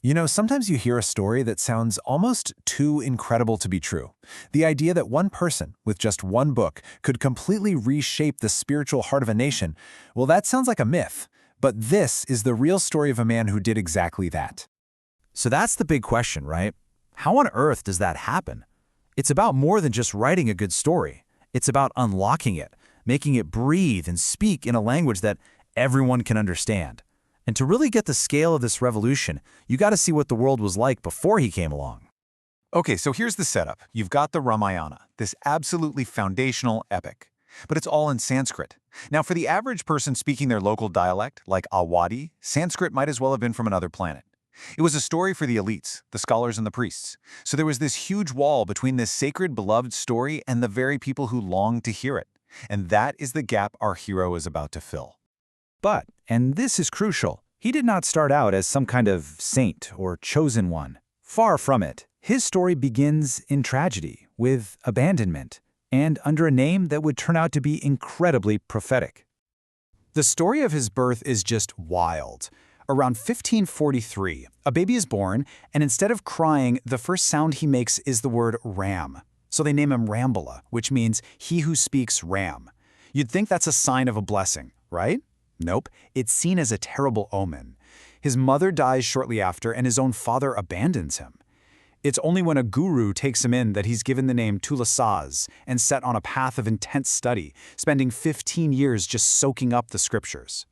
You know, sometimes you hear a story that sounds almost too incredible to be true. The idea that one person, with just one book, could completely reshape the spiritual heart of a nation, well, that sounds like a myth. But this is the real story of a man who did exactly that. So that's the big question, right? How on earth does that happen? It's about more than just writing a good story. It's about unlocking it, making it breathe and speak in a language that everyone can understand. And to really get the scale of this revolution, you got to see what the world was like before he came along. Okay, so here's the setup. You've got the Ramayana, this absolutely foundational epic. But it's all in Sanskrit. Now, for the average person speaking their local dialect, like Awadhi, Sanskrit might as well have been from another planet. It was a story for the elites, the scholars and the priests. So there was this huge wall between this sacred, beloved story and the very people who longed to hear it. And that is the gap our hero is about to fill. But, and this is crucial, he did not start out as some kind of saint or chosen one. Far from it. His story begins in tragedy, with abandonment, and under a name that would turn out to be incredibly prophetic. The story of his birth is just wild. Around 1543, a baby is born, and instead of crying, the first sound he makes is the word Ram. So they name him Rambala, which means he who speaks Ram. You'd think that's a sign of a blessing, right? Nope, it's seen as a terrible omen. His mother dies shortly after, and his own father abandons him. It's only when a guru takes him in that he's given the name Tulsidas and set on a path of intense study, spending 15 years just soaking up the scriptures.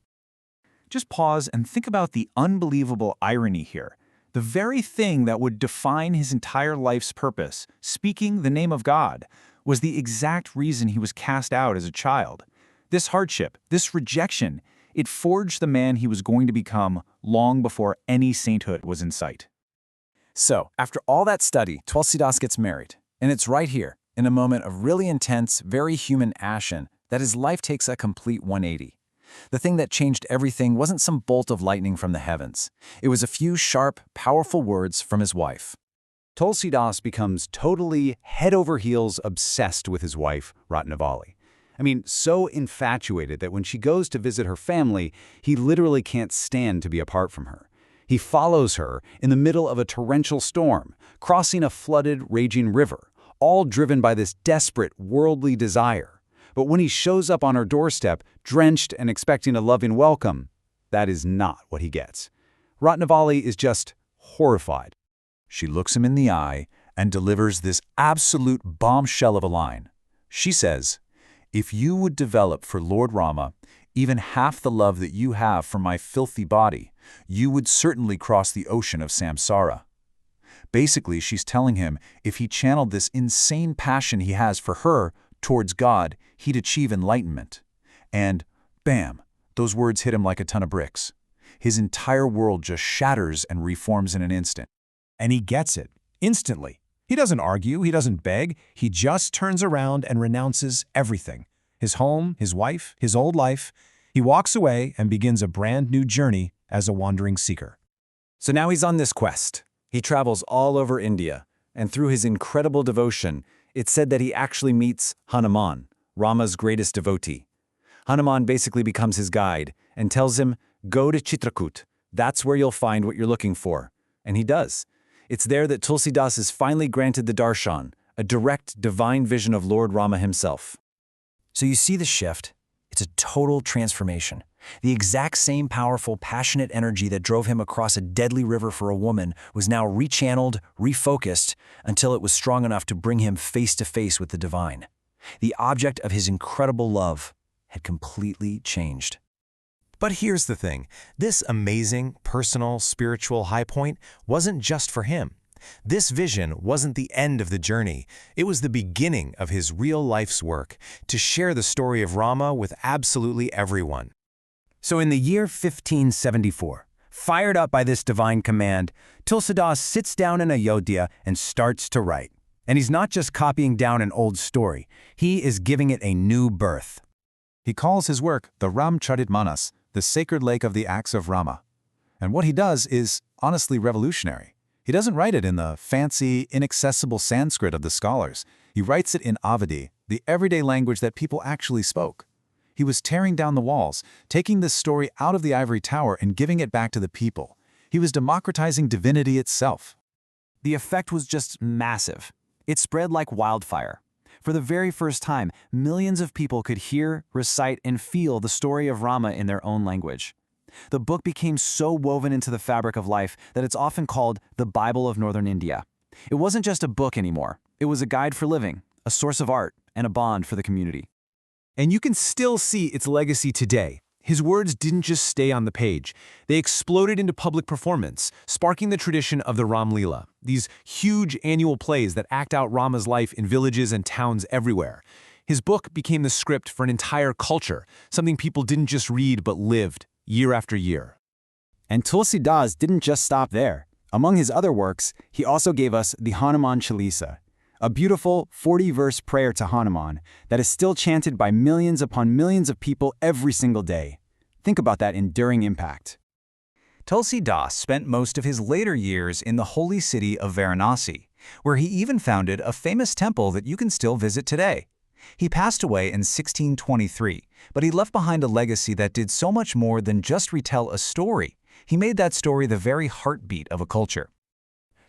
Just pause and think about the unbelievable irony here. The very thing that would define his entire life's purpose, speaking the name of God, was the exact reason he was cast out as a child. This hardship, this rejection, it forged the man he was going to become long before any sainthood was in sight. So, after all that study, Tulsidas gets married. And it's right here, in a moment of really intense, very human action, that his life takes a complete 180. The thing that changed everything wasn't some bolt of lightning from the heavens. It was a few sharp, powerful words from his wife. Tulsidas becomes totally head over heels obsessed with his wife, Ratnawali. I mean, so infatuated that when she goes to visit her family, he literally can't stand to be apart from her. He follows her in the middle of a torrential storm, crossing a flooded, raging river, all driven by this desperate, worldly desire. But when he shows up on her doorstep, drenched and expecting a loving welcome, that is not what he gets. Ratnawali is just horrified. She looks him in the eye and delivers this absolute bombshell of a line. She says, "If you would develop for Lord Rama even half the love that you have for my filthy body, you would certainly cross the ocean of samsara." Basically, she's telling him if he channeled this insane passion he has for her towards God, he'd achieve enlightenment. And bam, those words hit him like a ton of bricks. His entire world just shatters and reforms in an instant. And he gets it, instantly. He doesn't argue, he doesn't beg, he just turns around and renounces everything. His home, his wife, his old life. He walks away and begins a brand new journey as a wandering seeker. So now he's on this quest. He travels all over India, and through his incredible devotion, it's said that he actually meets Hanuman, Rama's greatest devotee. Hanuman basically becomes his guide and tells him, "Go to Chitrakoot. That's where you'll find what you're looking for." And he does. It's there that Tulsidas is finally granted the darshan, a direct divine vision of Lord Rama himself. So you see the shift. It's a total transformation. The exact same powerful, passionate energy that drove him across a deadly river for a woman was now rechanneled, refocused, until it was strong enough to bring him face to face with the divine. The object of his incredible love had completely changed. But here's the thing. This amazing, personal, spiritual high point wasn't just for him. This vision wasn't the end of the journey. It was the beginning of his real life's work, to share the story of Rama with absolutely everyone. So in the year 1574, fired up by this divine command, Tulsidas sits down in Ayodhya and starts to write. And he's not just copying down an old story, he is giving it a new birth. He calls his work the Ramcharitmanas, the sacred lake of the acts of Rama. And what he does is honestly revolutionary. He doesn't write it in the fancy, inaccessible Sanskrit of the scholars. He writes it in Awadhi, the everyday language that people actually spoke. He was tearing down the walls, taking this story out of the ivory tower and giving it back to the people. He was democratizing divinity itself. The effect was just massive. It spread like wildfire. For the very first time, millions of people could hear, recite, and feel the story of Rama in their own language. The book became so woven into the fabric of life that it's often called the Bible of Northern India. It wasn't just a book anymore. It was a guide for living, a source of art, and a bond for the community. And you can still see its legacy today. His words didn't just stay on the page. They exploded into public performance, sparking the tradition of the Ram Leela, these huge annual plays that act out Rama's life in villages and towns everywhere. His book became the script for an entire culture, something people didn't just read but lived, year after year. And Tulsidas didn't just stop there. Among his other works, he also gave us the Hanuman Chalisa, a beautiful 40-verse prayer to Hanuman that is still chanted by millions upon millions of people every single day. Think about that enduring impact. Tulsidas spent most of his later years in the holy city of Varanasi, where he even founded a famous temple that you can still visit today. He passed away in 1623, but he left behind a legacy that did so much more than just retell a story. He made that story the very heartbeat of a culture.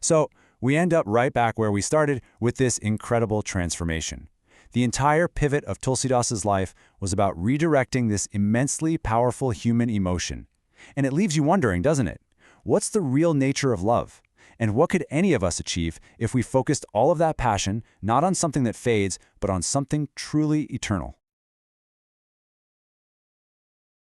So, we end up right back where we started with this incredible transformation. The entire pivot of Tulsidas's life was about redirecting this immensely powerful human emotion. And it leaves you wondering, doesn't it? What's the real nature of love? And what could any of us achieve if we focused all of that passion not on something that fades, but on something truly eternal?